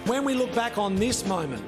When we look back on this moment,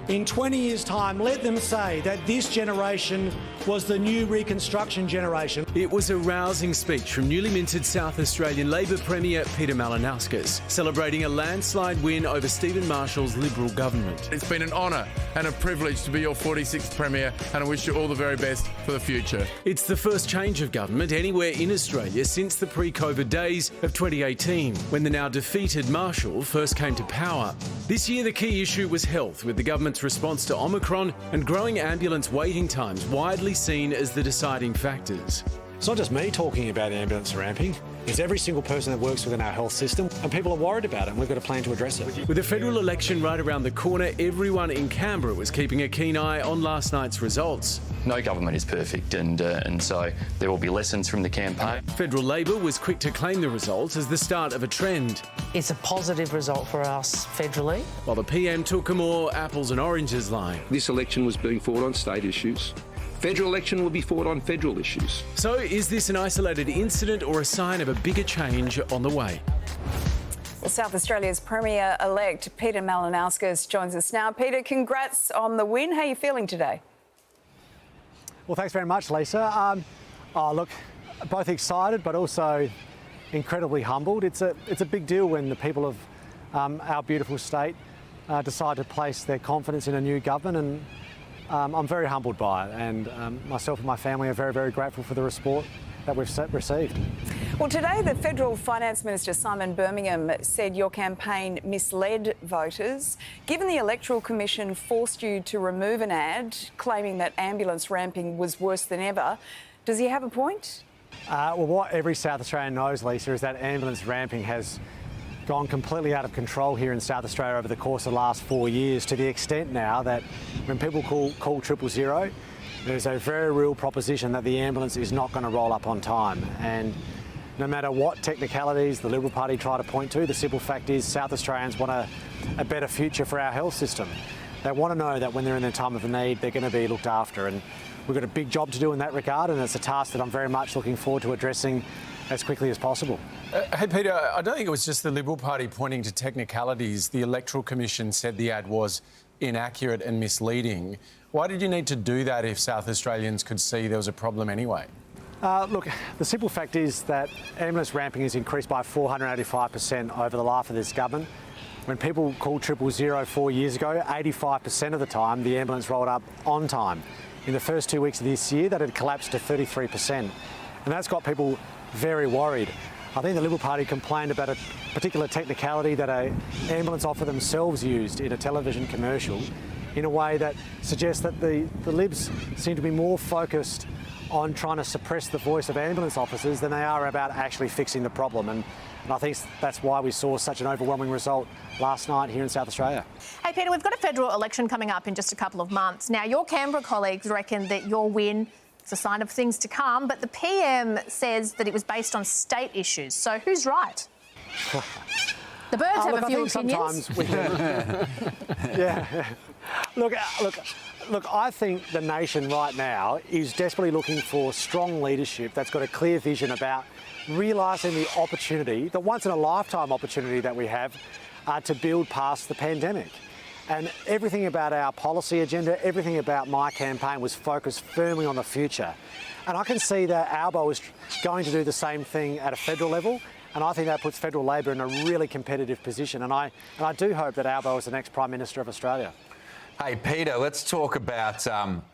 in 20 years' time, let them say that this generation was the new Reconstruction generation. It was a rousing speech from newly minted South Australian Labor Premier Peter Malinauskas, celebrating a landslide win over Stephen Marshall's Liberal government. It's been an honour and a privilege to be your 46th Premier, and I wish you all the very best for the future. It's the first change of government anywhere in Australia since the pre-COVID days of 2018, when the now defeated Marshall first came to power. This year the key issue was health, with the government's response to Omicron and growing ambulance waiting times widely seen as the deciding factors. It's not just me talking about ambulance ramping. It's every single person that works within our health system, and people are worried about it, and we've got a plan to address it. With the federal election right around the corner, everyone in Canberra was keeping a keen eye on last night's results. No government is perfect, and so there will be lessons from the campaign. Federal Labor was quick to claim the results as the start of a trend. It's a positive result for us federally. While the PM took a more apples and oranges line. This election was being fought on state issues. Federal election will be fought on federal issues. So is this an isolated incident or a sign of a bigger change on the way? Well, South Australia's Premier-elect Peter Malinauskas joins us now. Peter, congrats on the win. How are you feeling today? Well, thanks very much, Lisa. Look, both excited but also incredibly humbled. It's a big deal when the people of our beautiful state decide to place their confidence in a new government, and I'm very humbled by it, and myself and my family are very, very grateful for the support that we've received. Well, today the Federal Finance Minister Simon Birmingham said your campaign misled voters. Given the Electoral Commission forced you to remove an ad claiming that ambulance ramping was worse than ever, does he have a point? Well, what every South Australian knows, Lisa, is that ambulance ramping has gone completely out of control here in South Australia over the course of the last 4 years, to the extent now that when people call 000, there's a very real proposition that the ambulance is not going to roll up on time. And no matter what technicalities the Liberal Party try to point to, the simple fact is South Australians want a better future for our health system. They want to know that when they're in their time of need, they're going to be looked after. And we've got a big job to do in that regard, and it's a task that I'm very much looking forward to addressing as quickly as possible. Hey, Peter, I don't think it was just the Liberal Party pointing to technicalities. The Electoral Commission said the ad was inaccurate and misleading. Why did you need to do that if South Australians could see there was a problem anyway? Look, the simple fact is that ambulance ramping has increased by 485% over the life of this government. When people called 000 4 years ago, 85% of the time the ambulance rolled up on time. In the first 2 weeks of this year, that had collapsed to 33%. And that's got people very worried. I think the Liberal Party complained about a particular technicality that an ambulance officer themselves used in a television commercial in a way that suggests that the Libs seem to be more focused on trying to suppress the voice of ambulance officers than they are about actually fixing the problem. And I think that's why we saw such an overwhelming result last night here in South Australia. Hey, Peter, we've got a federal election coming up in just a couple of months. Now, your Canberra colleagues reckon that your win is a sign of things to come, but the PM says that it was based on state issues. So who's right? The birds have a few opinions. Sometimes we yeah. Look, I think the nation right now is desperately looking for strong leadership that's got a clear vision about realising the opportunity, the once-in-a-lifetime opportunity that we have to build past the pandemic. And everything about our policy agenda, everything about my campaign was focused firmly on the future. And I can see that Albo is going to do the same thing at a federal level, and I think that puts federal Labor in a really competitive position. And I do hope that Albo is the next Prime Minister of Australia. Hey, Peter, let's talk about,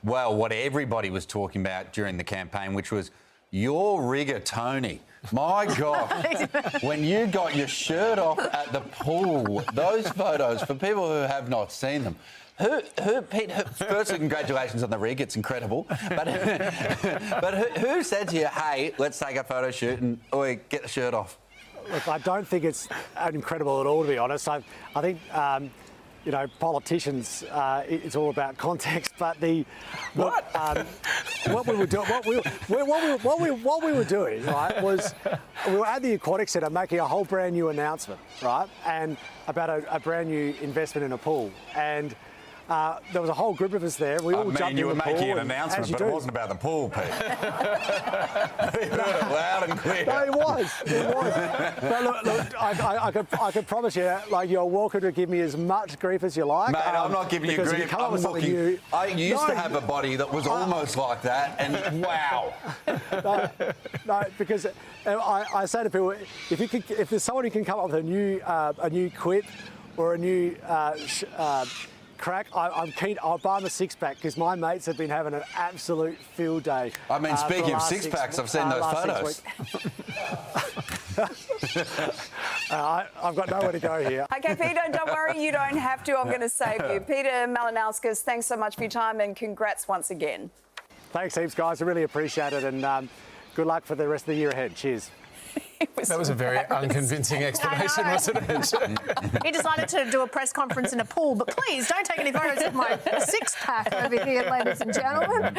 what everybody was talking about during the campaign, which was your rigatoni. My God, when you got your shirt off at the pool, those photos, for people who have not seen them, firstly, congratulations on the rig, it's incredible. But who said to you, hey, let's take a photo shoot and get the shirt off? Look, I don't think it's incredible at all, to be honest. I think, politicians, it's all about context. But what we were doing, right, was we were at the Aquatic Centre making a whole brand new announcement, right, and about a brand new investment in a pool. And there was a whole group of us there. We all jumped in you were the pool, making an and, announcement, as you but it do. wasn't about the pool, Pete. Loud and clear. No, it was. But look, I can promise you, like, you're welcome to give me as much grief as you like. Mate, I'm not giving you because if grief. come up I'm with something looking. new- I used No. to have a body that was almost like that, and wow. No, because I say to people, if there's someone who can come up with a new quip or a new crack, I'm keen. I'll buy them a six-pack because my mates have been having an absolute field day. I mean, for the speaking of last six-packs, I've seen those last photos. 6 weeks. I've got nowhere to go here. OK, Peter, don't worry, you don't have to. I'm going to save you. Peter Malinauskas, thanks so much for your time and congrats once again. Thanks heaps, guys. I really appreciate it, and good luck for the rest of the year ahead. Cheers. That was a very unconvincing explanation, wasn't it? He decided to do a press conference in a pool, but please don't take any photos of my six-pack over here, ladies and gentlemen.